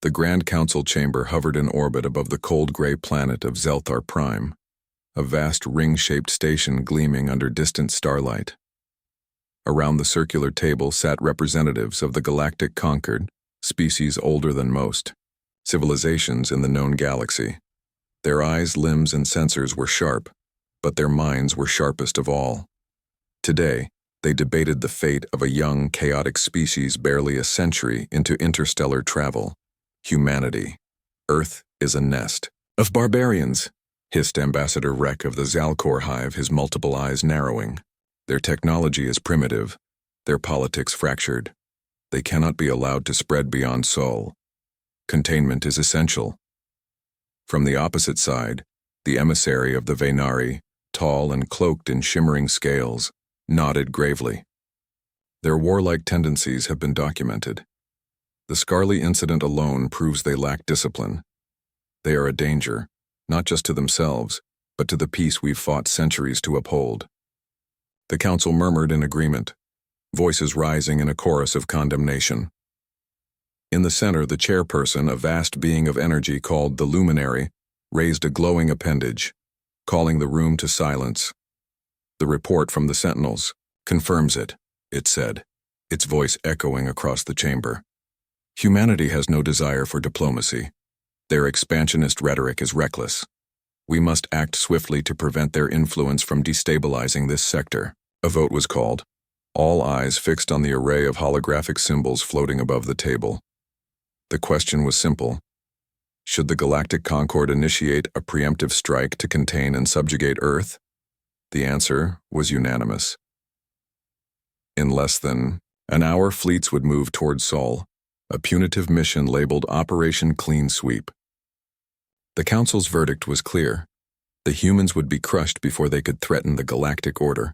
The Grand Council chamber hovered in orbit above the cold gray planet of Zelthar Prime, a vast ring-shaped station gleaming under distant starlight. Around the circular table sat representatives of the Galactic conquered, species older than most, civilizations in the known galaxy. Their eyes, limbs, and sensors were sharp, but their minds were sharpest of all. Today, they debated the fate of a young, chaotic species barely a century into interstellar travel. Humanity. Earth is a nest of barbarians, hissed Ambassador Rek of the Zalcor hive, his multiple eyes narrowing. Their technology is primitive, their politics fractured. They cannot be allowed to spread beyond Sol. Containment is essential. From the opposite side, the emissary of the Venari, tall and cloaked in shimmering scales, nodded gravely. Their warlike tendencies have been documented. The Scarly incident alone proves they lack discipline. They are a danger, not just to themselves, but to the peace we've fought centuries to uphold. The council murmured in agreement, voices rising in a chorus of condemnation. In the center, the chairperson, a vast being of energy called the Luminary, raised a glowing appendage, calling the room to silence. The report from the Sentinels confirms it, it said, its voice echoing across the chamber. Humanity has no desire for diplomacy. Their expansionist rhetoric is reckless. We must act swiftly to prevent their influence from destabilizing this sector. A vote was called, all eyes fixed on the array of holographic symbols floating above the table. The question was simple. Should the Galactic Concord initiate a preemptive strike to contain and subjugate Earth? The answer was unanimous. In less than an hour, fleets would move toward Sol, a punitive mission labeled Operation Clean Sweep. The Council's verdict was clear. The humans would be crushed before they could threaten the Galactic Order.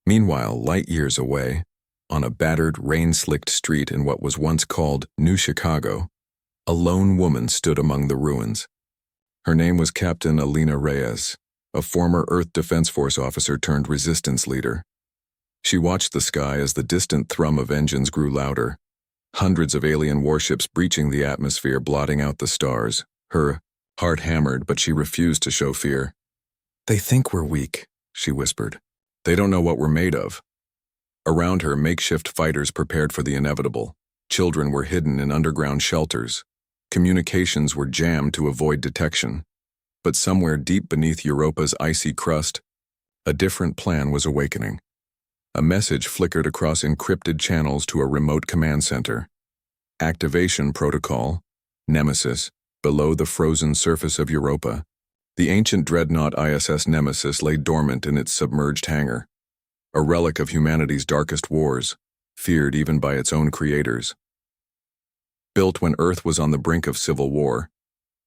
Meanwhile, light years away, on a battered, rain-slicked street in what was once called New Chicago, a lone woman stood among the ruins. Her name was Captain Alina Reyes, a former Earth Defense Force officer turned resistance leader. She watched the sky as the distant thrum of engines grew louder, hundreds of alien warships breaching the atmosphere, blotting out the stars. Her heart hammered, but she refused to show fear. "They think we're weak," she whispered. "They don't know what we're made of." Around her, makeshift fighters prepared for the inevitable. Children were hidden in underground shelters. Communications were jammed to avoid detection. But somewhere deep beneath Europa's icy crust, a different plan was awakening. A message flickered across encrypted channels to a remote command center. Activation protocol, Nemesis, below the frozen surface of Europa. The ancient dreadnought ISS Nemesis lay dormant in its submerged hangar, a relic of humanity's darkest wars, feared even by its own creators. Built when Earth was on the brink of civil war,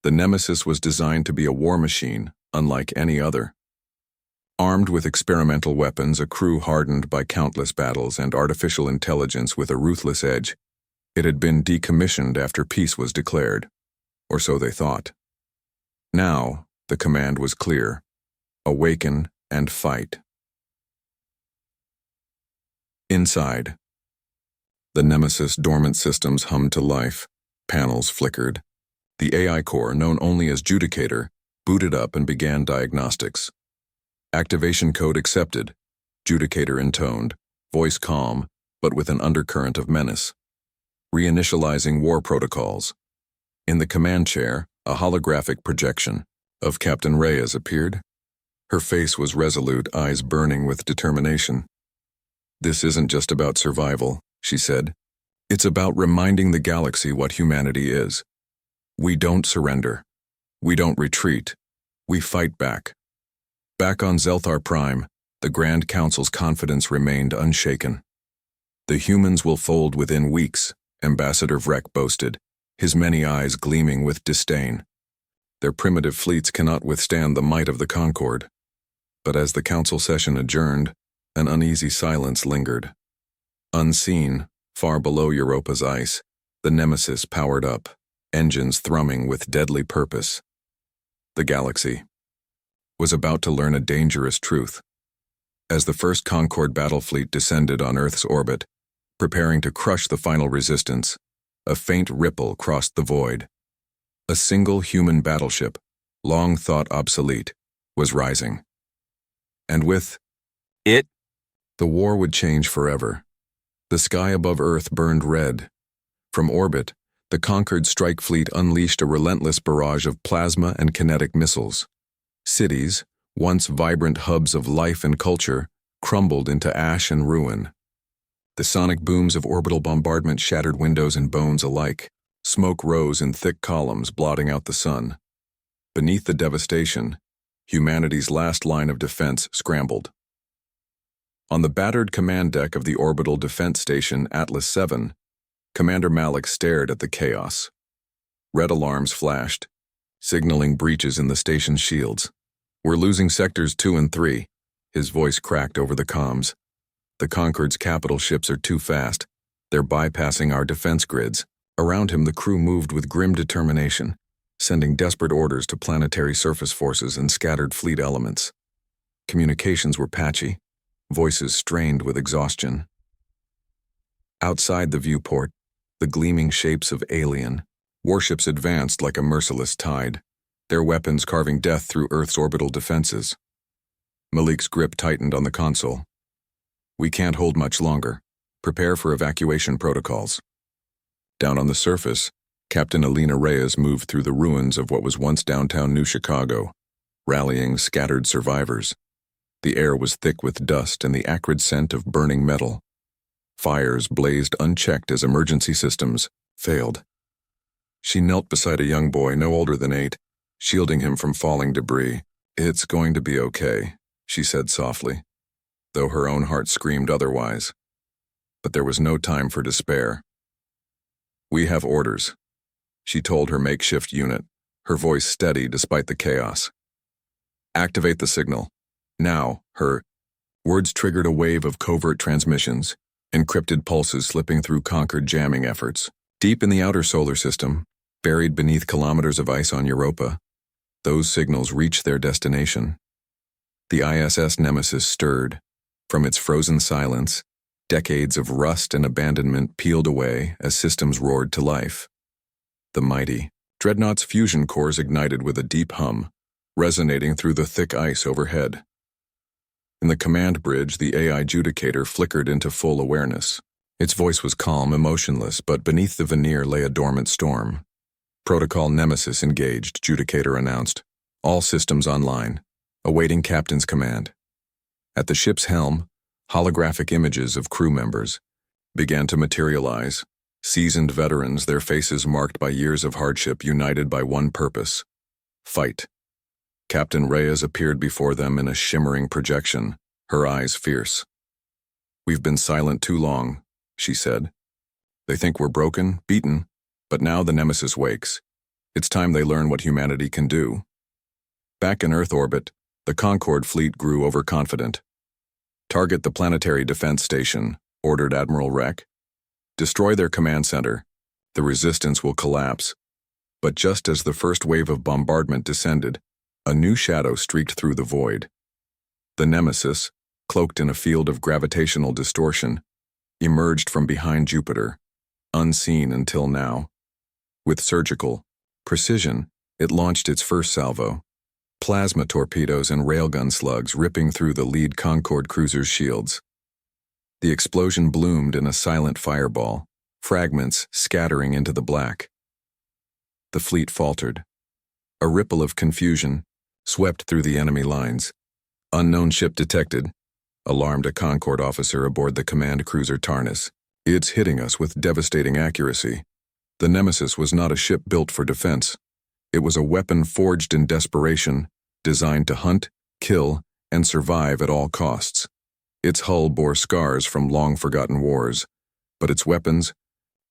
the Nemesis was designed to be a war machine, unlike any other. Armed with experimental weapons, a crew hardened by countless battles, and artificial intelligence with a ruthless edge, it had been decommissioned after peace was declared, or so they thought. Now, the command was clear: awaken and fight. Inside, the Nemesis dormant systems hummed to life, panels flickered. The AI core, known only as Judicator, booted up and began diagnostics. Activation code accepted, Judicator intoned, voice calm, but with an undercurrent of menace. Reinitializing war protocols. In the command chair, a holographic projection of Captain Reyes appeared. Her face was resolute, eyes burning with determination. "This isn't just about survival," she said. "It's about reminding the galaxy what humanity is. We don't surrender. We don't retreat. We fight back." Back on Zelthar Prime, the Grand Council's confidence remained unshaken. "The humans will fold within weeks," Ambassador Vrek boasted, his many eyes gleaming with disdain. "Their primitive fleets cannot withstand the might of the Concord." But as the council session adjourned, an uneasy silence lingered. Unseen, far below Europa's ice, the Nemesis powered up, engines thrumming with deadly purpose. The galaxy was about to learn a dangerous truth. As the first Concord battle fleet descended on Earth's orbit, preparing to crush the final resistance, A faint ripple crossed the void. A single human battleship, long thought obsolete, was rising. And with it, the war would change forever. The sky above Earth burned red. From orbit, the conquered strike fleet unleashed a relentless barrage of plasma and kinetic missiles. Cities, once vibrant hubs of life and culture, crumbled into ash and ruin. The sonic booms of orbital bombardment shattered windows and bones alike. Smoke rose in thick columns, blotting out the sun. Beneath the devastation, humanity's last line of defense scrambled. On the battered command deck of the orbital defense station Atlas 7, Commander Malik stared at the chaos. Red alarms flashed, signaling breaches in the station's shields. "We're losing sectors 2 and 3, his voice cracked over the comms. "The Concord's capital ships are too fast. They're bypassing our defense grids." Around him, the crew moved with grim determination, sending desperate orders to planetary surface forces and scattered fleet elements. Communications were patchy, voices strained with exhaustion. Outside the viewport, the gleaming shapes of alien warships advanced like a merciless tide, their weapons carving death through Earth's orbital defenses. Malik's grip tightened on the console. "We can't hold much longer. Prepare for evacuation protocols." Down on the surface, Captain Alina Reyes moved through the ruins of what was once downtown New Chicago, rallying scattered survivors. The air was thick with dust and the acrid scent of burning metal. Fires blazed unchecked as emergency systems failed. She knelt beside a young boy no older than 8, shielding him from falling debris. "It's going to be okay," she said softly, though her own heart screamed otherwise. But there was no time for despair. "We have orders," she told her makeshift unit, her voice steady despite the chaos. "Activate the signal. Now." Her words triggered a wave of covert transmissions, encrypted pulses slipping through Concord jamming efforts. Deep in the outer solar system, buried beneath kilometers of ice on Europa, those signals reached their destination. The ISS Nemesis stirred. From its frozen silence, decades of rust and abandonment peeled away as systems roared to life. The mighty Dreadnought's fusion cores ignited with a deep hum, resonating through the thick ice overhead. In the command bridge, the AI Judicator flickered into full awareness. Its voice was calm, emotionless, but beneath the veneer lay a dormant storm. "Protocol Nemesis engaged," Judicator announced. "All systems online, awaiting Captain's command." At the ship's helm, holographic images of crew members began to materialize, seasoned veterans, their faces marked by years of hardship, united by one purpose: fight. Captain Reyes appeared before them in a shimmering projection, her eyes fierce. "We've been silent too long," she said. "They think we're broken, beaten, but now the Nemesis wakes. It's time they learn what humanity can do." Back in Earth orbit, the Concorde fleet grew overconfident. "Target the planetary defense station," ordered Admiral Reck. "Destroy their command center. The resistance will collapse." But just as the first wave of bombardment descended, a new shadow streaked through the void. The Nemesis, cloaked in a field of gravitational distortion, emerged from behind Jupiter, unseen until now. With surgical precision, it launched its first salvo, plasma torpedoes and railgun slugs ripping through the lead Concorde cruiser's shields. The explosion bloomed in a silent fireball, fragments scattering into the black. The fleet faltered. A ripple of confusion swept through the enemy lines. "Unknown ship detected," alarmed a Concorde officer aboard the command cruiser Tarnus. "It's hitting us with devastating accuracy." The Nemesis was not a ship built for defense. It was a weapon forged in desperation, designed to hunt, kill, and survive at all costs. Its hull bore scars from long-forgotten wars, but its weapons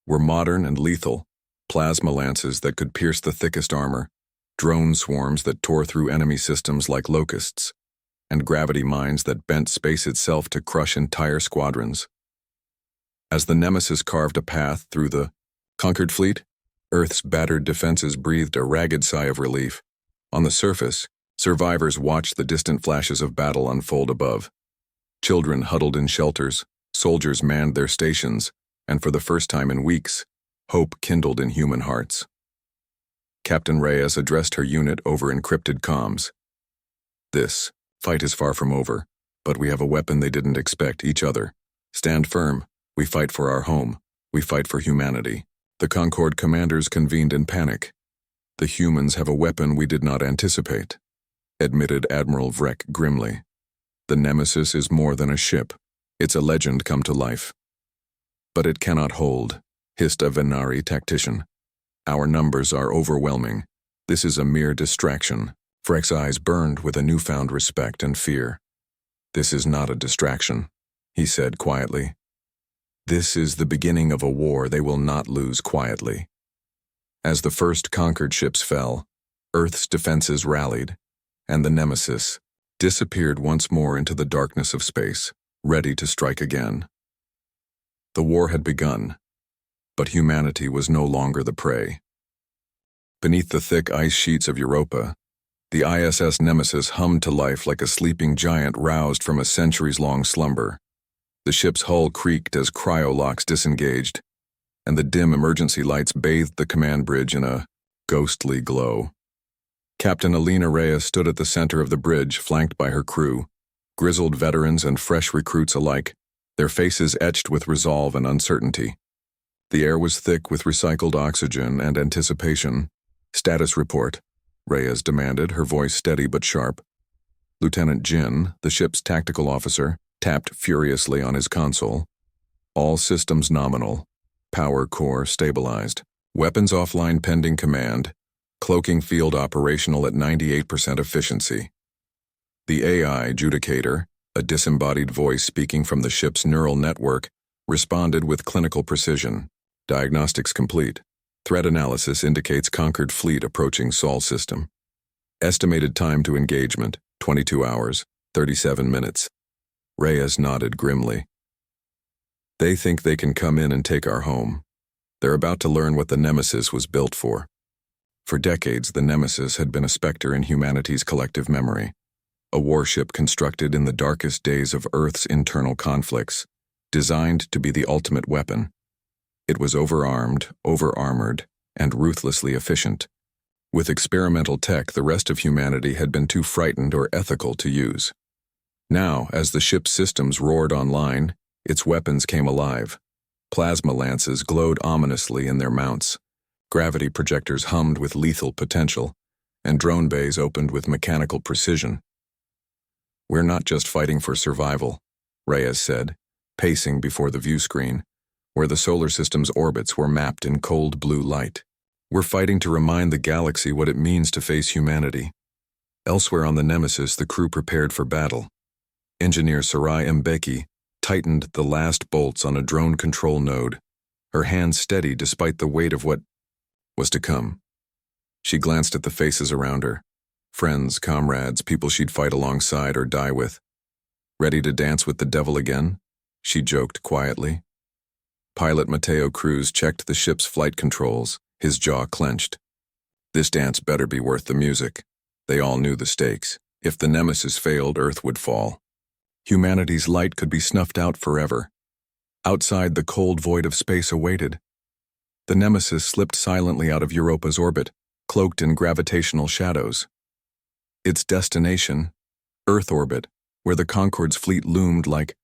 were modern and lethal: plasma lances that could pierce the thickest armor, drone swarms that tore through enemy systems like locusts, and gravity mines that bent space itself to crush entire squadrons. As the Nemesis carved a path through the conquered fleet, Earth's battered defenses breathed a ragged sigh of relief. On the surface, survivors watched the distant flashes of battle unfold above. Children huddled in shelters, soldiers manned their stations, and for the first time in weeks, Hope kindled in human hearts. Captain Reyes addressed her unit over encrypted comms. This fight is far from over, but we have a weapon they didn't expect, each other. Stand firm. We fight for our home. We fight for humanity. The Concord commanders convened in panic. The humans have a weapon we did not anticipate, admitted Admiral Vrek grimly. The Nemesis is more than a ship. It's a legend come to life. But it cannot hold, hissed a Venari tactician. Our numbers are overwhelming. This is a mere distraction. Vrek's eyes burned with a newfound respect and fear. This is not a distraction, he said quietly. This is the beginning of a war they will not lose quietly. As the first conquered ships fell, Earth's defenses rallied, and the Nemesis disappeared once more into the darkness of space, ready to strike again. The war had begun, but humanity was no longer the prey. Beneath the thick ice sheets of Europa, the ISS Nemesis hummed to life like a sleeping giant roused from a centuries-long slumber. The ship's hull creaked as cryolocks disengaged, and the dim emergency lights bathed the command bridge in a ghostly glow. Captain Alina Reyes stood at the center of the bridge, flanked by her crew, grizzled veterans and fresh recruits alike, their faces etched with resolve and uncertainty. The air was thick with recycled oxygen and anticipation. Status report, Reyes demanded, her voice steady but sharp. Lieutenant Jin, the ship's tactical officer, tapped furiously on his console. All systems nominal. Power core stabilized. Weapons offline pending command. Cloaking field operational at 98% efficiency. The AI adjudicator, a disembodied voice speaking from the ship's neural network, responded with clinical precision. Diagnostics complete. Threat analysis indicates conquered fleet approaching Sol system. Estimated time to engagement, 22 hours, 37 minutes. Reyes nodded grimly. They think they can come in and take our home. They're about to learn what the Nemesis was built for. For decades, the Nemesis had been a specter in humanity's collective memory. A warship constructed in the darkest days of Earth's internal conflicts, designed to be the ultimate weapon. It was overarmed, over-armored, and ruthlessly efficient. With experimental tech the rest of humanity had been too frightened or ethical to use. Now, as the ship's systems roared online, its weapons came alive. Plasma lances glowed ominously in their mounts. Gravity projectors hummed with lethal potential, and drone bays opened with mechanical precision. We're not just fighting for survival, Reyes said, pacing before the view screen, where the solar system's orbits were mapped in cold blue light. We're fighting to remind the galaxy what it means to face humanity. Elsewhere on the Nemesis, the crew prepared for battle. Engineer Sarai Mbeki tightened the last bolts on a drone control node, her hands steady despite the weight of what was to come. She glanced at the faces around her. Friends, comrades, people she'd fight alongside or die with. Ready to dance with the devil again? She joked quietly. Pilot Mateo Cruz checked the ship's flight controls, his jaw clenched. This dance better be worth the music. They all knew the stakes. If the Nemesis failed, Earth would fall. Humanity's light could be snuffed out forever. Outside, the cold void of space awaited. The Nemesis slipped silently out of Europa's orbit, cloaked in gravitational shadows. Its destination, Earth orbit, where the Concorde's fleet loomed like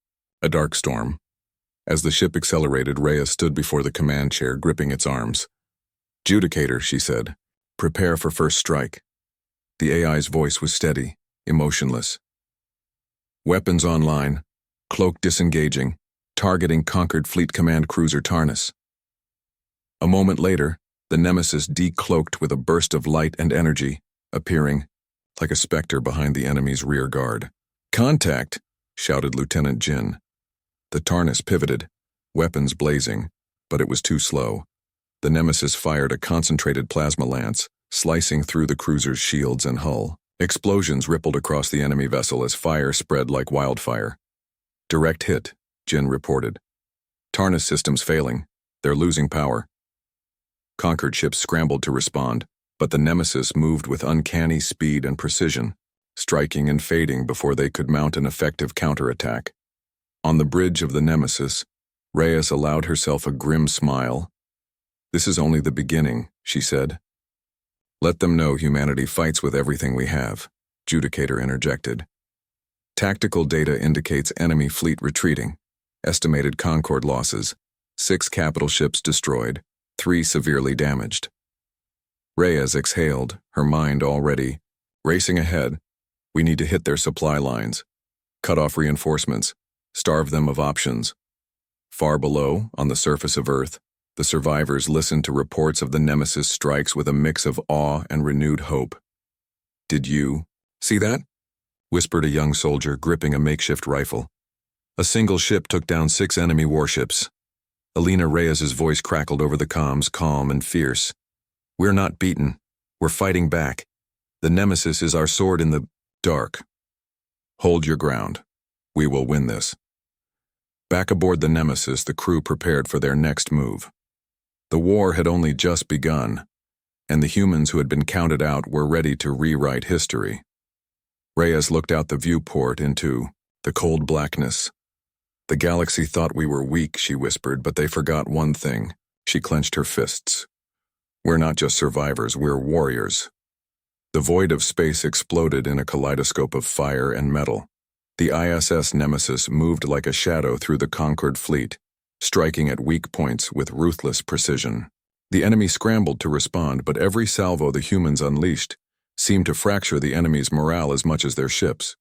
a dark storm. As the ship accelerated, Reyes stood before the command chair, gripping its arms. "Judicator," she said. "Prepare for first strike." The AI's voice was steady, emotionless. Weapons online, cloak disengaging, targeting Concord Fleet Command Cruiser Tarnus. A moment later, the Nemesis decloaked with a burst of light and energy, appearing like a specter behind the enemy's rear guard. "Contact!" shouted Lieutenant Jin. The Tarnus pivoted, weapons blazing, but it was too slow. The Nemesis fired a concentrated plasma lance, slicing through the cruiser's shields and hull. Explosions rippled across the enemy vessel as fire spread like wildfire. "Direct hit," Jin reported. "Tarnus systems failing. They're losing power." Conquered ships scrambled to respond, but the Nemesis moved with uncanny speed and precision, striking and fading before they could mount an effective counterattack. On the bridge of the Nemesis, Reyes allowed herself a grim smile. This is only the beginning, she said. Let them know humanity fights with everything we have, Judicator interjected. Tactical data indicates enemy fleet retreating. Estimated Concord losses, 6 capital ships destroyed, 3 severely damaged. Reyes exhaled, her mind already racing ahead. We need to hit their supply lines, cut off reinforcements, starve them of options. Far below, on the surface of Earth, the survivors listened to reports of the Nemesis strikes with a mix of awe and renewed hope. Did you see that? Whispered a young soldier gripping a makeshift rifle. A single ship took down 6 enemy warships. Alina Reyes's voice crackled over the comms, calm and fierce. We're not beaten. We're fighting back. The Nemesis is our sword in the dark. Hold your ground. We will win this. Back aboard the Nemesis, the crew prepared for their next move. The war had only just begun, and the humans who had been counted out were ready to rewrite history. Reyes looked out the viewport into the cold blackness. The galaxy thought we were weak, she whispered, but they forgot one thing. She clenched her fists. We're not just survivors, we're warriors. The void of space exploded in a kaleidoscope of fire and metal. The ISS Nemesis moved like a shadow through the conquered fleet, striking at weak points with ruthless precision. The enemy scrambled to respond, but every salvo the humans unleashed seemed to fracture the enemy's morale as much as their ships.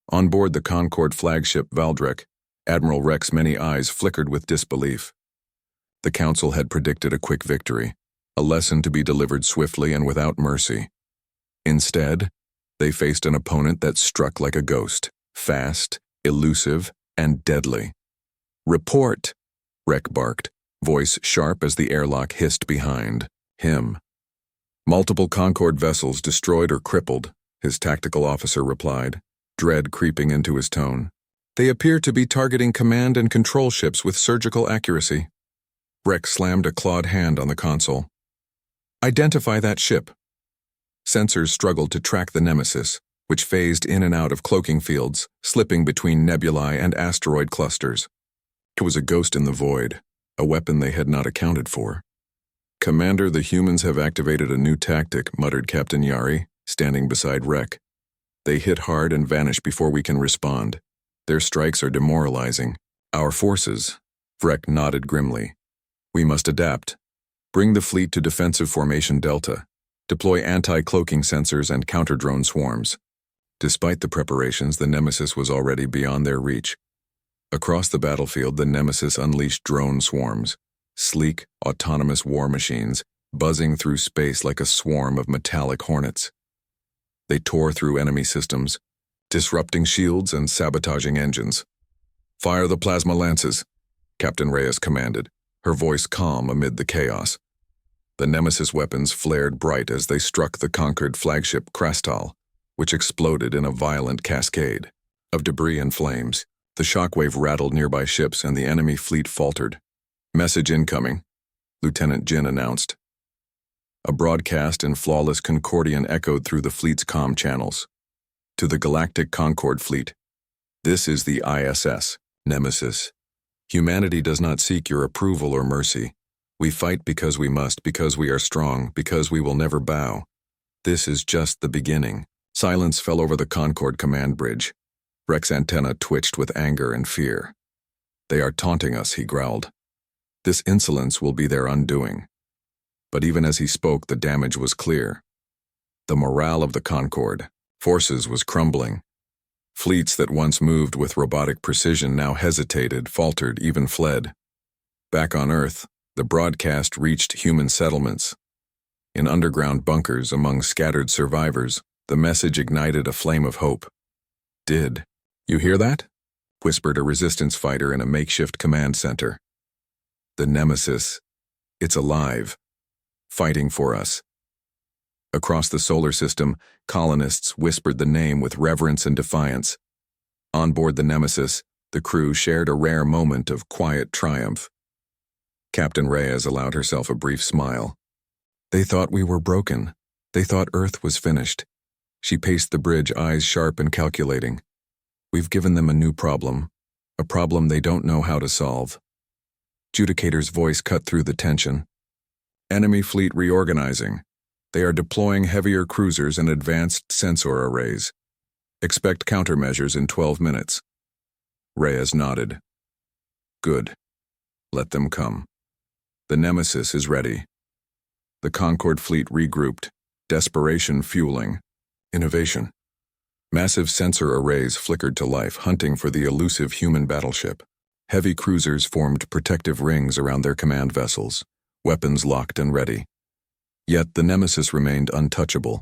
On board the Concord flagship Valdrek, Admiral Rek's many eyes flickered with disbelief. The Council had predicted a quick victory, a lesson to be delivered swiftly and without mercy. Instead, they faced an opponent that struck like a ghost, fast, elusive, and deadly. Report, Rek barked, voice sharp as the airlock hissed behind him. Multiple Concord vessels destroyed or crippled, his tactical officer replied, dread creeping into his tone. They appear to be targeting command and control ships with surgical accuracy. Rek slammed a clawed hand on the console. Identify that ship. Sensors struggled to track the Nemesis, which phased in and out of cloaking fields, slipping between nebulae and asteroid clusters. It was a ghost in the void, a weapon they had not accounted for. Commander, the humans have activated a new tactic, muttered Captain Yari, standing beside Rek. They hit hard and vanish before we can respond. Their strikes are demoralizing. Our forces, Rek nodded grimly. We must adapt. Bring the fleet to defensive formation Delta. Deploy anti-cloaking sensors and counter-drone swarms. Despite the preparations, the Nemesis was already beyond their reach. Across the battlefield, the Nemesis unleashed drone swarms, sleek, autonomous war machines, buzzing through space like a swarm of metallic hornets. They tore through enemy systems, disrupting shields and sabotaging engines. Fire the plasma lances, Captain Reyes commanded, her voice calm amid the chaos. The Nemesis weapons flared bright as they struck the conquered flagship Krastal, which exploded in a violent cascade of debris and flames. The shockwave rattled nearby ships and the enemy fleet faltered. Message incoming, Lieutenant Jin announced. A broadcast in flawless Concordian echoed through the fleet's comm channels. To the Galactic Concord fleet. This is the ISS, Nemesis. Humanity does not seek your approval or mercy. We fight because we must, because we are strong, because we will never bow. This is just the beginning. Silence fell over the Concord command bridge. Rek's antenna twitched with anger and fear. They are taunting us, he growled. This insolence will be their undoing. But even as he spoke, the damage was clear. The morale of the Concord forces was crumbling. Fleets that once moved with robotic precision now hesitated, faltered, even fled. Back on Earth, the broadcast reached human settlements. In underground bunkers among scattered survivors, the message ignited a flame of hope. Did you hear that? Whispered a resistance fighter in a makeshift command center. The Nemesis, it's alive, fighting for us. Across the solar system, colonists whispered the name with reverence and defiance. On board the Nemesis, the crew shared a rare moment of quiet triumph. Captain Reyes allowed herself a brief smile. They thought we were broken. They thought Earth was finished. She paced the bridge, eyes sharp and calculating. We've given them a new problem, a problem they don't know how to solve. Judicator's voice cut through the tension. Enemy fleet reorganizing. They are deploying heavier cruisers and advanced sensor arrays. Expect countermeasures in 12 minutes. Reyes nodded. Good. Let them come. The Nemesis is ready. The Concorde fleet regrouped, desperation fueling. Innovation. Massive sensor arrays flickered to life, hunting for the elusive human battleship. Heavy cruisers formed protective rings around their command vessels, weapons locked and ready. Yet the Nemesis remained untouchable.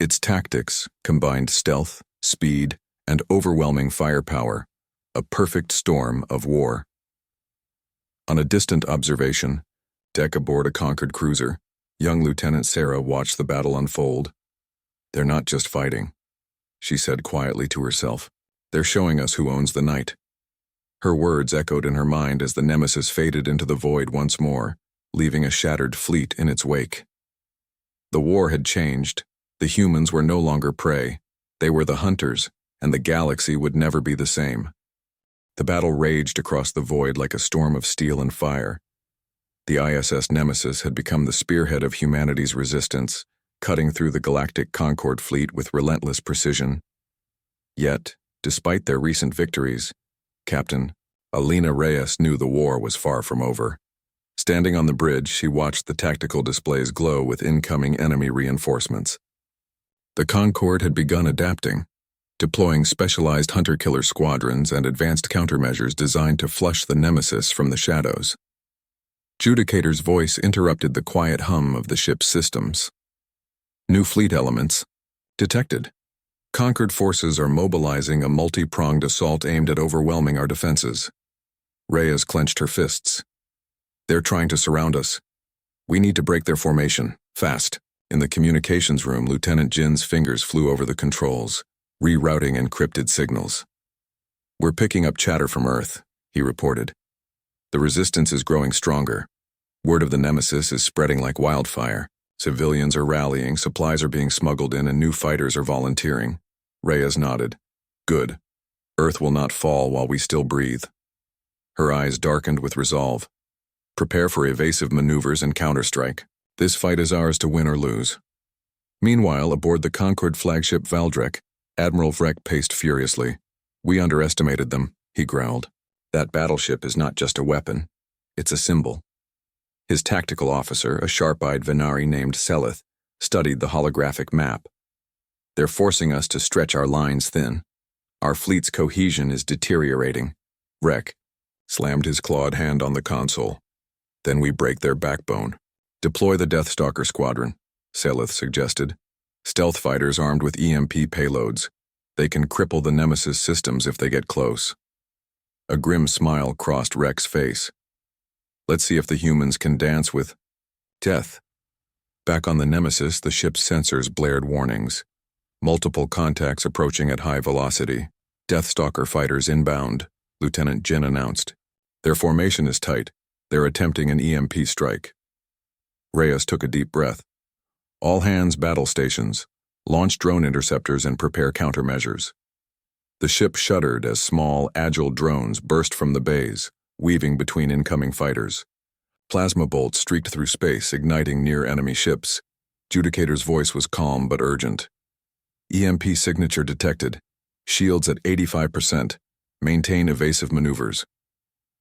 Its tactics combined stealth, speed, and overwhelming firepower, a perfect storm of war. On a distant observation, deck aboard a Concorde cruiser, young Lieutenant Sarah watched the battle unfold. They're not just fighting, she said quietly to herself. They're showing us who owns the night. Her words echoed in her mind as the Nemesis faded into the void once more, leaving a shattered fleet in its wake. The war had changed. The humans were no longer prey. They were the hunters, and the galaxy would never be the same. The battle raged across the void like a storm of steel and fire. The ISS Nemesis had become the spearhead of humanity's resistance, cutting through the Galactic Concorde fleet with relentless precision. Yet, despite their recent victories, Captain Alina Reyes knew the war was far from over. Standing on the bridge, she watched the tactical displays glow with incoming enemy reinforcements. The Concorde had begun adapting, deploying specialized hunter-killer squadrons and advanced countermeasures designed to flush the Nemesis from the shadows. Judicator's voice interrupted the quiet hum of the ship's systems. New fleet elements detected. Concorde forces are mobilizing a multi-pronged assault aimed at overwhelming our defenses. Reyes clenched her fists. They're trying to surround us. We need to break their formation, fast. In the communications room, Lieutenant Jin's fingers flew over the controls, rerouting encrypted signals. We're picking up chatter from Earth, he reported. The resistance is growing stronger. Word of the Nemesis is spreading like wildfire. Civilians are rallying, supplies are being smuggled in, and new fighters are volunteering. Reyes nodded. Good. Earth will not fall while we still breathe. Her eyes darkened with resolve. Prepare for evasive maneuvers and counterstrike. This fight is ours to win or lose. Meanwhile, aboard the Concorde flagship Valdrek, Admiral Vrek paced furiously. We underestimated them, he growled. That battleship is not just a weapon. It's a symbol. His tactical officer, a sharp-eyed Venari named Selith, studied the holographic map. They're forcing us to stretch our lines thin. Our fleet's cohesion is deteriorating. Vrek slammed his clawed hand on the console. Then we break their backbone. Deploy the Deathstalker squadron, Selith suggested. Stealth fighters armed with EMP payloads. They can cripple the Nemesis systems if they get close. A grim smile crossed Rek's face. Let's see if the humans can dance with death. Back on the Nemesis, the ship's sensors blared warnings. Multiple contacts approaching at high velocity. Deathstalker fighters inbound, Lieutenant Jin announced. Their formation is tight. They're attempting an EMP strike. Reyes took a deep breath. All hands battle stations. Launch drone interceptors and prepare countermeasures. The ship shuddered as small, agile drones burst from the bays, weaving between incoming fighters. Plasma bolts streaked through space, igniting near enemy ships. Judicator's voice was calm but urgent. EMP signature detected. Shields at 85%. Maintain evasive maneuvers.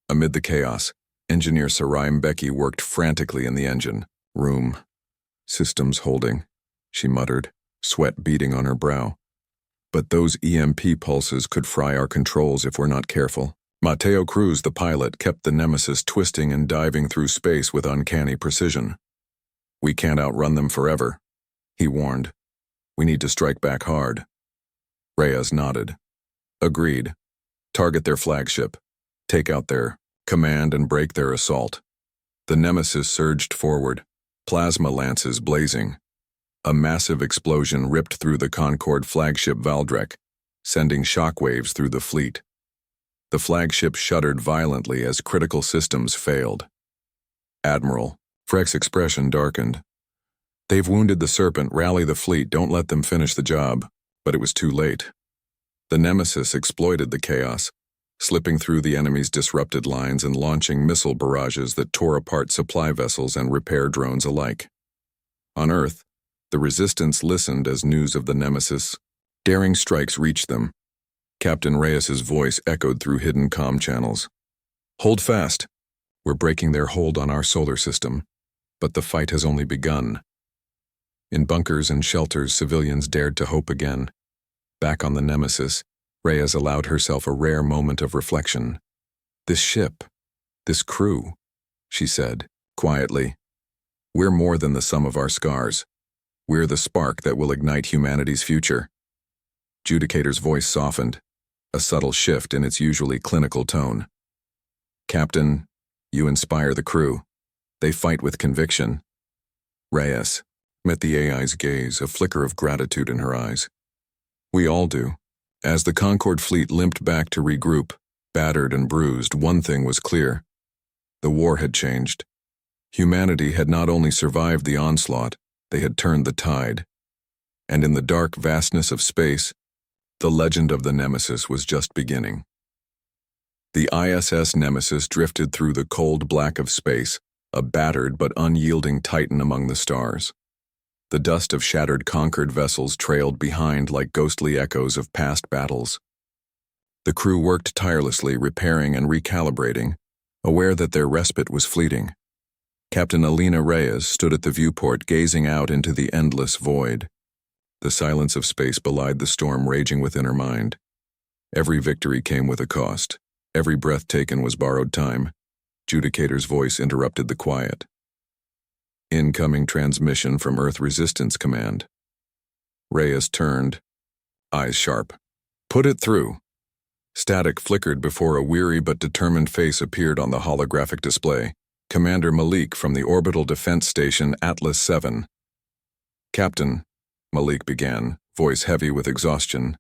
Amid the chaos, Engineer Sarai Mbeki worked frantically in the engine room. Systems holding, she muttered, sweat beading on her brow. But those EMP pulses could fry our controls if we're not careful. Mateo Cruz, the pilot, kept the Nemesis twisting and diving through space with uncanny precision. We can't outrun them forever, he warned. We need to strike back hard. Reyes nodded. Agreed. Target their flagship. Take out their command and break their assault. The Nemesis surged forward, plasma lances blazing. A massive explosion ripped through the Concorde flagship Valdrek, sending shockwaves through the fleet. The flagship shuddered violently as critical systems failed. Admiral, Vrek's expression darkened. They've wounded the Serpent, rally the fleet, don't let them finish the job. But it was too late. The Nemesis exploited the chaos. slipping through the enemy's disrupted lines and launching missile barrages that tore apart supply vessels and repair drones alike. On Earth, the Resistance listened as news of the Nemesis' daring strikes reached them. Captain Reyes's voice echoed through hidden comm channels. "Hold fast. We're breaking their hold on our solar system, but the fight has only begun." In bunkers and shelters, civilians dared to hope again. Back on the Nemesis, Reyes allowed herself a rare moment of reflection. "This ship, this crew," she said, quietly. "We're more than the sum of our scars. We're the spark that will ignite humanity's future." Judicator's voice softened, a subtle shift in its usually clinical tone. "Captain, you inspire the crew. They fight with conviction." Reyes met the AI's gaze, a flicker of gratitude in her eyes. "We all do." As the Concorde fleet limped back to regroup, battered and bruised, one thing was clear. The war had changed. Humanity had not only survived the onslaught, they had turned the tide. And in the dark vastness of space, the legend of the Nemesis was just beginning. The ISS Nemesis drifted through the cold black of space, a battered but unyielding titan among the stars. The dust of shattered conquered vessels trailed behind like ghostly echoes of past battles. The crew worked tirelessly, repairing and recalibrating, aware that their respite was fleeting. Captain Alina Reyes stood at the viewport, gazing out into the endless void. The silence of space belied the storm raging within her mind. Every victory came with a cost. Every breath taken was borrowed time. Judicator's voice interrupted the quiet. "Incoming transmission from Earth Resistance Command." Reyes turned, eyes sharp. "Put it through." Static flickered before a weary but determined face appeared on the holographic display. Commander Malik from the Orbital Defense Station Atlas 7. "Captain," Malik began, voice heavy with exhaustion,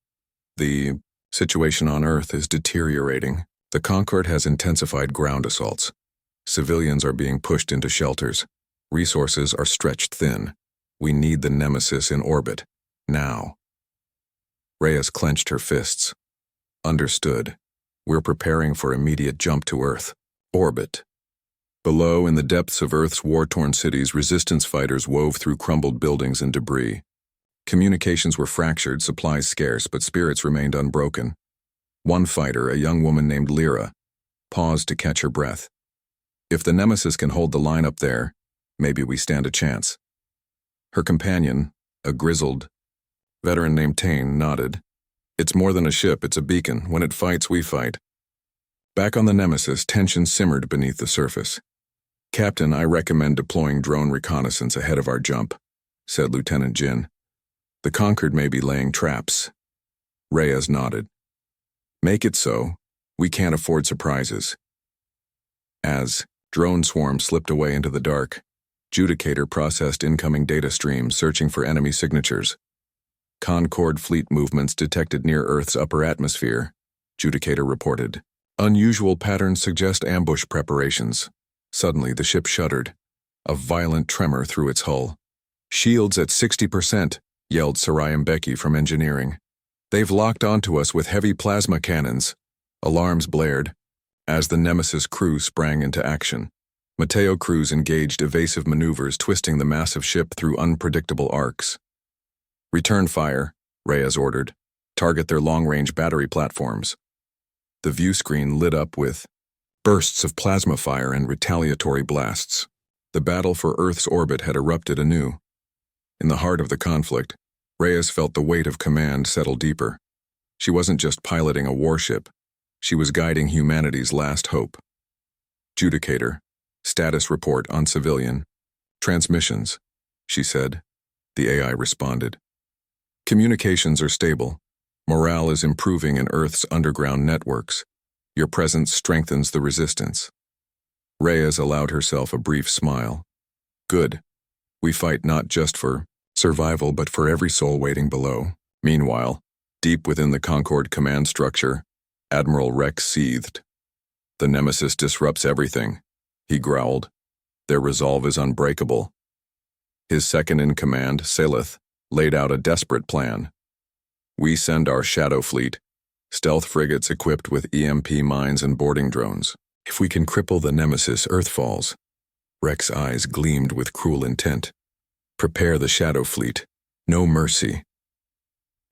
"the situation on Earth is deteriorating. The Concorde has intensified ground assaults. Civilians are being pushed into shelters. Resources are stretched thin. We need the Nemesis in orbit. Now." Reyes clenched her fists. "Understood. We're preparing for immediate jump to Earth. Orbit." Below, in the depths of Earth's war-torn cities, Resistance fighters wove through crumbled buildings and debris. Communications were fractured, supplies scarce, but spirits remained unbroken. One fighter, a young woman named Lyra, paused to catch her breath. "If the Nemesis can hold the line up there, maybe we stand a chance." Her companion, a grizzled veteran named Tane, nodded. "It's more than a ship, it's a beacon. When it fights, we fight." Back on the Nemesis, tension simmered beneath the surface. "Captain, I recommend deploying drone reconnaissance ahead of our jump," said Lieutenant Jin. "The Concorde may be laying traps." Reyes nodded. "Make it so. We can't afford surprises." As drone swarms slipped away into the dark, Judicator processed incoming data streams, searching for enemy signatures. "Concorde fleet movements detected near Earth's upper atmosphere," Judicator reported. "Unusual patterns suggest ambush preparations." Suddenly, the ship shuddered, a violent tremor through its hull. "Shields at 60%, yelled Sarayam Beki from engineering. "They've locked onto us with heavy plasma cannons." Alarms blared as the Nemesis crew sprang into action. Mateo crews engaged evasive maneuvers, twisting the massive ship through unpredictable arcs. "Return fire," Reyes ordered. "Target their long-range battery platforms." The view screen lit up with bursts of plasma fire and retaliatory blasts. The battle for Earth's orbit had erupted anew. In the heart of the conflict, Reyes felt the weight of command settle deeper. She wasn't just piloting a warship. She was guiding humanity's last hope. "Judicator, status report on civilian transmissions," she said. The AI responded. "Communications are stable. Morale is improving in Earth's underground networks. Your presence strengthens the resistance." Reyes allowed herself a brief smile. "Good. We fight not just for survival, but for every soul waiting below." Meanwhile, deep within the Concorde command structure, Admiral Rex seethed. "The Nemesis disrupts everything," he growled. "Their resolve is unbreakable." His second-in-command, Salith, laid out a desperate plan. "We send our shadow fleet, stealth frigates equipped with EMP mines and boarding drones. If we can cripple the Nemesis Earthfalls. Rex's eyes gleamed with cruel intent. Prepare the Shadow Fleet. No mercy.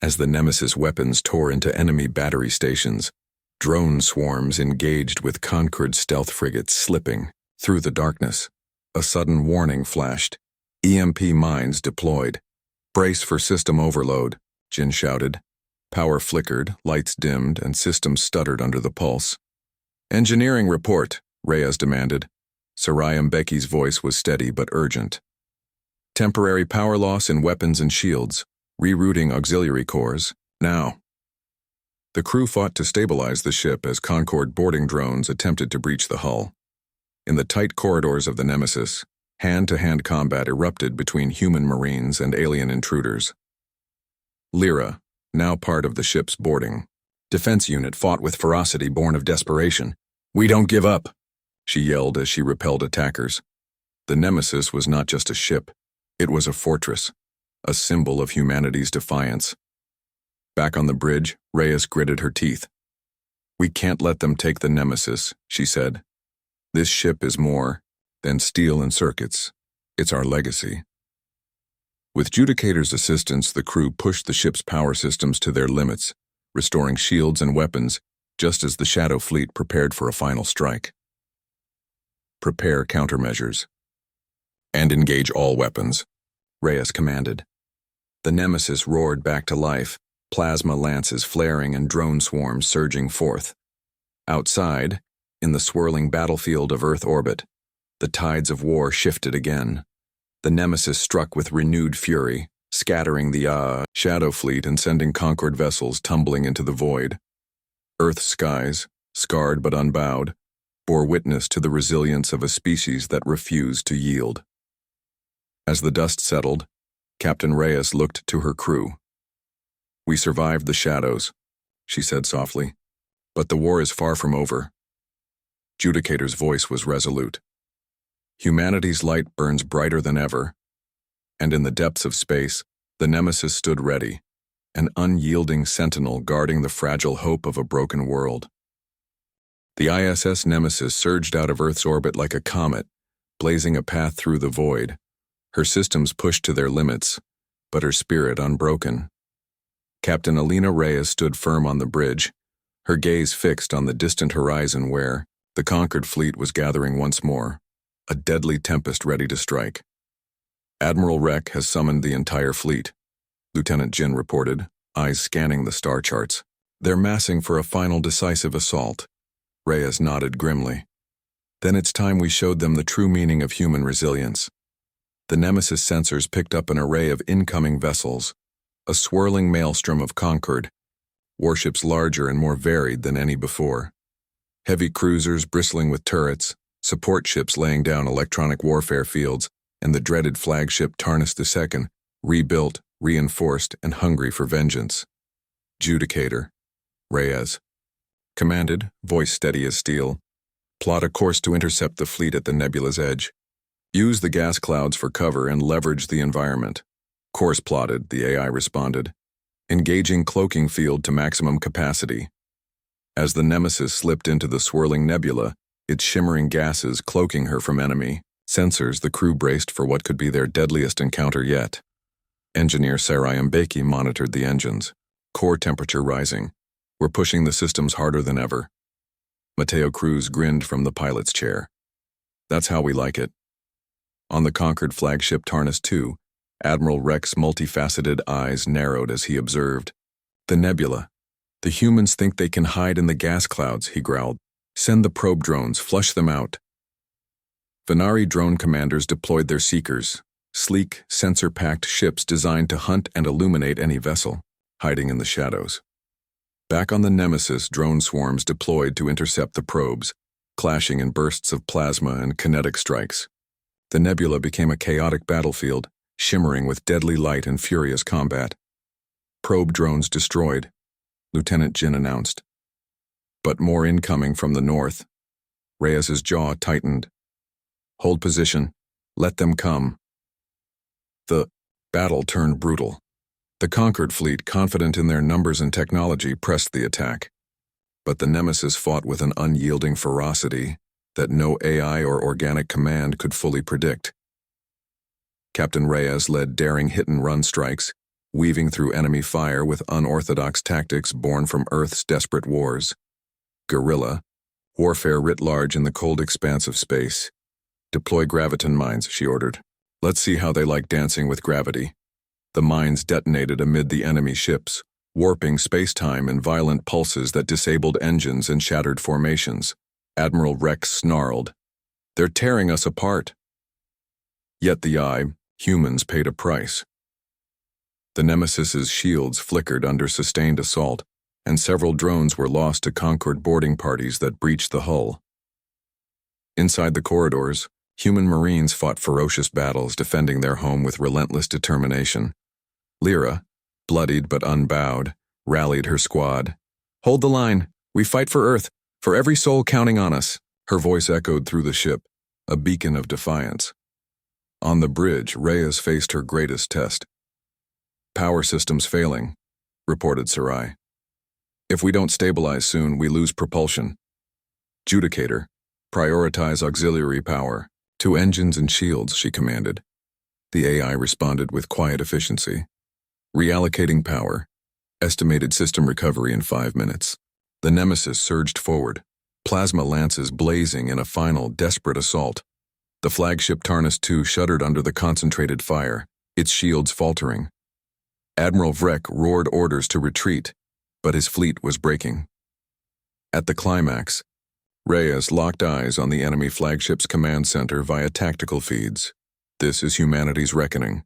As the Nemesis weapons tore into enemy battery stations, drone swarms engaged with Concord stealth frigates slipping through the darkness. A sudden warning flashed. EMP mines deployed. Brace for system overload, Jin shouted. Power flickered, lights dimmed, and systems stuttered under the pulse. Engineering report, Reyes demanded. Sarayam Beki's voice was steady but urgent. Temporary power loss in weapons and shields. Rerouting auxiliary cores, now. The crew fought to stabilize the ship as Concorde boarding drones attempted to breach the hull. In the tight corridors of the Nemesis, hand-to-hand combat erupted between human marines and alien intruders. Lyra, now part of the ship's boarding, defense unit fought with ferocity born of desperation. We don't give up, she yelled as she repelled attackers. The Nemesis was not just a ship, it was a fortress. A symbol of humanity's defiance. Back on the bridge, Reyes gritted her teeth. We can't let them take the Nemesis, she said. This ship is more than steel and circuits. It's our legacy. With Judicator's assistance, the crew pushed the ship's power systems to their limits, restoring shields and weapons just as the Shadow Fleet prepared for a final strike. Prepare countermeasures. And engage all weapons, Reyes commanded. The Nemesis roared back to life, plasma lances flaring and drone swarms surging forth. Outside, in the swirling battlefield of Earth orbit, the tides of war shifted again. The Nemesis struck with renewed fury, scattering the Shadow Fleet and sending Concorde vessels tumbling into the void. Earth's skies, scarred but unbowed, bore witness to the resilience of a species that refused to yield. As the dust settled, Captain Reyes looked to her crew. We survived the shadows, she said softly, but the war is far from over. Judicator's voice was resolute. Humanity's light burns brighter than ever, and in the depths of space, the Nemesis stood ready, an unyielding sentinel guarding the fragile hope of a broken world. The ISS Nemesis surged out of Earth's orbit like a comet, blazing a path through the void. Her systems pushed to their limits, but her spirit unbroken. Captain Alina Reyes stood firm on the bridge, her gaze fixed on the distant horizon where the conquered fleet was gathering once more, a deadly tempest ready to strike. Admiral Rek has summoned the entire fleet, Lieutenant Jin reported, eyes scanning the star charts. They're massing for a final decisive assault. Reyes nodded grimly. Then it's time we showed them the true meaning of human resilience. The Nemesis sensors picked up an array of incoming vessels, a swirling maelstrom of Concorde, warships larger and more varied than any before. Heavy cruisers bristling with turrets, support ships laying down electronic warfare fields, and the dreaded flagship Tarnus II, rebuilt, reinforced, and hungry for vengeance. Judicator, Reyes commanded, voice steady as steel. Plot a course to intercept the fleet at the nebula's edge. Use the gas clouds for cover and leverage the environment. Course plotted, the AI responded. Engaging cloaking field to maximum capacity. As the Nemesis slipped into the swirling nebula, its shimmering gases cloaking her from enemy sensors, the crew braced for what could be their deadliest encounter yet. Engineer Sarayam Beki monitored the engines, core temperature rising. We're pushing the systems harder than ever. Mateo Cruz grinned from the pilot's chair. That's how we like it. On the conquered flagship Tarnus II, Admiral Rek's multifaceted eyes narrowed as he observed. The nebula. The humans think they can hide in the gas clouds, he growled. Send the probe drones, flush them out. Venari drone commanders deployed their seekers, sleek, sensor-packed ships designed to hunt and illuminate any vessel, hiding in the shadows. Back on the Nemesis, drone swarms deployed to intercept the probes, clashing in bursts of plasma and kinetic strikes. The nebula became a chaotic battlefield, shimmering with deadly light and furious combat. Probe drones destroyed, Lieutenant Jin announced. But more incoming from the north. Reyes's jaw tightened. Hold position. Let them come. The battle turned brutal. The conquered fleet, confident in their numbers and technology, pressed the attack. But the Nemesis fought with an unyielding ferocity that no AI or organic command could fully predict. Captain Reyes led daring hit-and-run strikes, weaving through enemy fire with unorthodox tactics born from Earth's desperate wars. Guerrilla warfare writ large in the cold expanse of space. "Deploy graviton mines," she ordered. "Let's see how they like dancing with gravity." The mines detonated amid the enemy ships, warping space-time in violent pulses that disabled engines and shattered formations. Admiral Rex snarled, "They're tearing us apart." Yet humans paid a price. The Nemesis's shields flickered under sustained assault, and several drones were lost to Concord boarding parties that breached the hull. Inside the corridors, human Marines fought ferocious battles, defending their home with relentless determination. Lyra, bloodied but unbowed, rallied her squad. "Hold the line. We fight for Earth, for every soul counting on us." Her voice echoed through the ship, a beacon of defiance. On the bridge, Reyes faced her greatest test. "Power systems failing," reported Sarai. "If we don't stabilize soon, we lose propulsion. Judicator, prioritize auxiliary power. 2 engines and shields," she commanded. The AI responded with quiet efficiency. Reallocating power. Estimated system recovery in 5 minutes. The Nemesis surged forward, plasma lances blazing in a final, desperate assault. The flagship Tarnus II shuddered under the concentrated fire, its shields faltering. Admiral Vrek roared orders to retreat, but his fleet was breaking. At the climax, Reyes locked eyes on the enemy flagship's command center via tactical feeds. "This is humanity's reckoning,"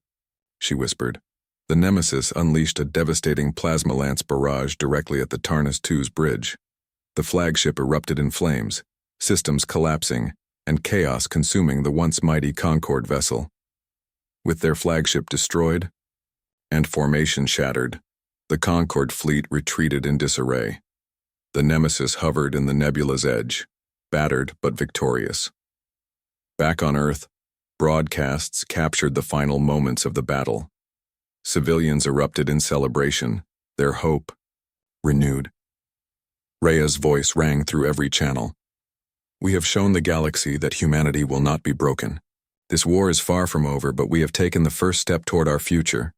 she whispered. The Nemesis unleashed a devastating plasma lance barrage directly at the Tarnus II's bridge. The flagship erupted in flames, systems collapsing, and chaos consuming the once mighty Concord vessel. With their flagship destroyed and formation shattered, the Concord fleet retreated in disarray. The Nemesis hovered in the nebula's edge, battered but victorious. Back on Earth, broadcasts captured the final moments of the battle. Civilians erupted in celebration, their hope renewed. Rhea's voice rang through every channel. "We have shown the galaxy that humanity will not be broken. This war is far from over, but we have taken the first step toward our future."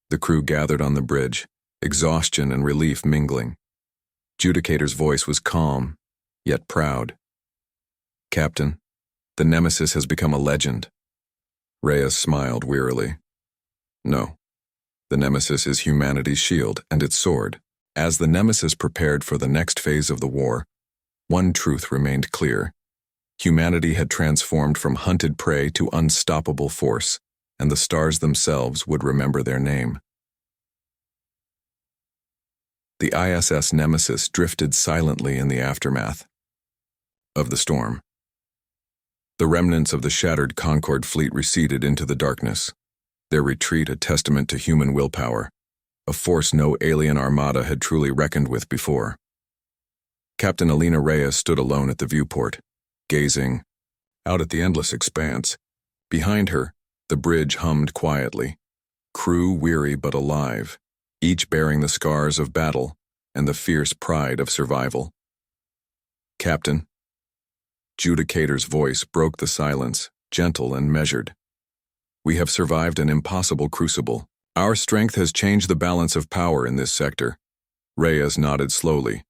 The crew gathered on the bridge, exhaustion and relief mingling. Judicator's voice was calm, yet proud. "Captain, the Nemesis has become a legend." Reyes smiled wearily. "No. The Nemesis is humanity's shield and its sword." As the Nemesis prepared for the next phase of the war, one truth remained clear. Humanity had transformed from hunted prey to unstoppable force, and the stars themselves would remember their name. The ISS Nemesis drifted silently in the aftermath of the storm. The remnants of the shattered Concord fleet receded into the darkness, their retreat a testament to human willpower, a force no alien armada had truly reckoned with before. Captain Alina Reyes stood alone at the viewport, gazing out at the endless expanse. Behind her, the bridge hummed quietly, crew weary but alive, each bearing the scars of battle and the fierce pride of survival. "Captain." Judicator's voice broke the silence, gentle and measured. "We have survived an impossible crucible. Our strength has changed the balance of power in this sector." Reyes nodded slowly.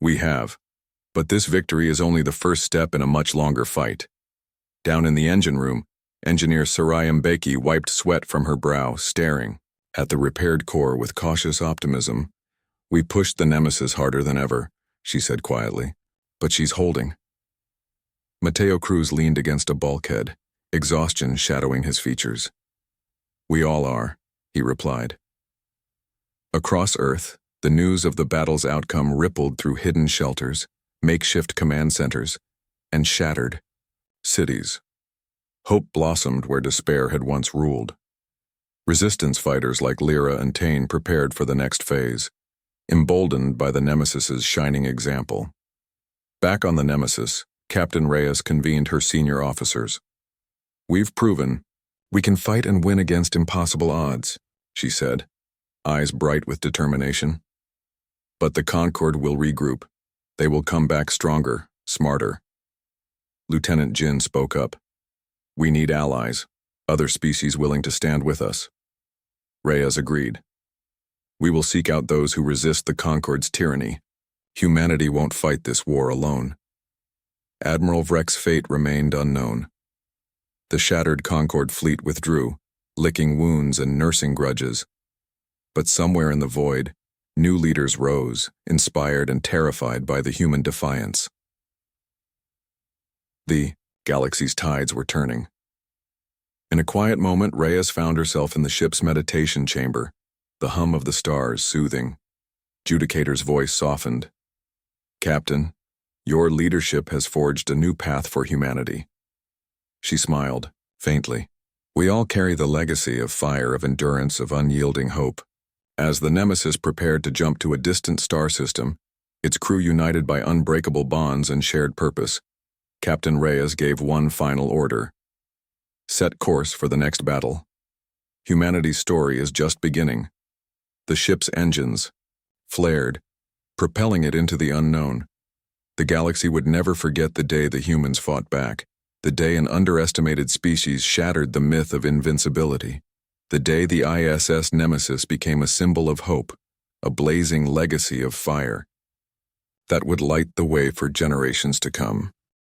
"We have. But this victory is only the first step in a much longer fight." Down in the engine room, Engineer Sarai Mbeki wiped sweat from her brow, staring at the repaired core with cautious optimism. "We pushed the Nemesis harder than ever," she said quietly. "But she's holding." Mateo Cruz leaned against a bulkhead, exhaustion shadowing his features. "We all are," he replied. Across Earth, the news of the battle's outcome rippled through hidden shelters, makeshift command centers, and shattered cities. Hope blossomed where despair had once ruled. Resistance fighters like Lyra and Tane prepared for the next phase, emboldened by the Nemesis's shining example. Back on the Nemesis, Captain Reyes convened her senior officers. "We've proven we can fight and win against impossible odds," she said. eyes bright with determination. But the Concord will regroup. They will come back stronger, smarter. Lieutenant Jin spoke up. We need allies, other species willing to stand with us. Reyes agreed. We will seek out those who resist the Concord's tyranny. Humanity won't fight this war alone. Admiral Vreck's fate remained unknown. The shattered Concord fleet withdrew, licking wounds and nursing grudges. But somewhere in the void, new leaders rose, inspired and terrified by the human defiance. The galaxy's tides were turning. In a quiet moment, Reyes found herself in the ship's meditation chamber, the hum of the stars soothing. Judicator's voice softened. Captain, your leadership has forged a new path for humanity. She smiled, faintly. We all carry the legacy of fire, of endurance, of unyielding hope. As the Nemesis prepared to jump to a distant star system, its crew united by unbreakable bonds and shared purpose, Captain Reyes gave one final order. Set course for the next battle. Humanity's story is just beginning. The ship's engines flared, propelling it into the unknown. The galaxy would never forget the day the humans fought back, the day an underestimated species shattered the myth of invincibility, the day the ISS Nemesis became a symbol of hope, a blazing legacy of fire that would light the way for generations to come.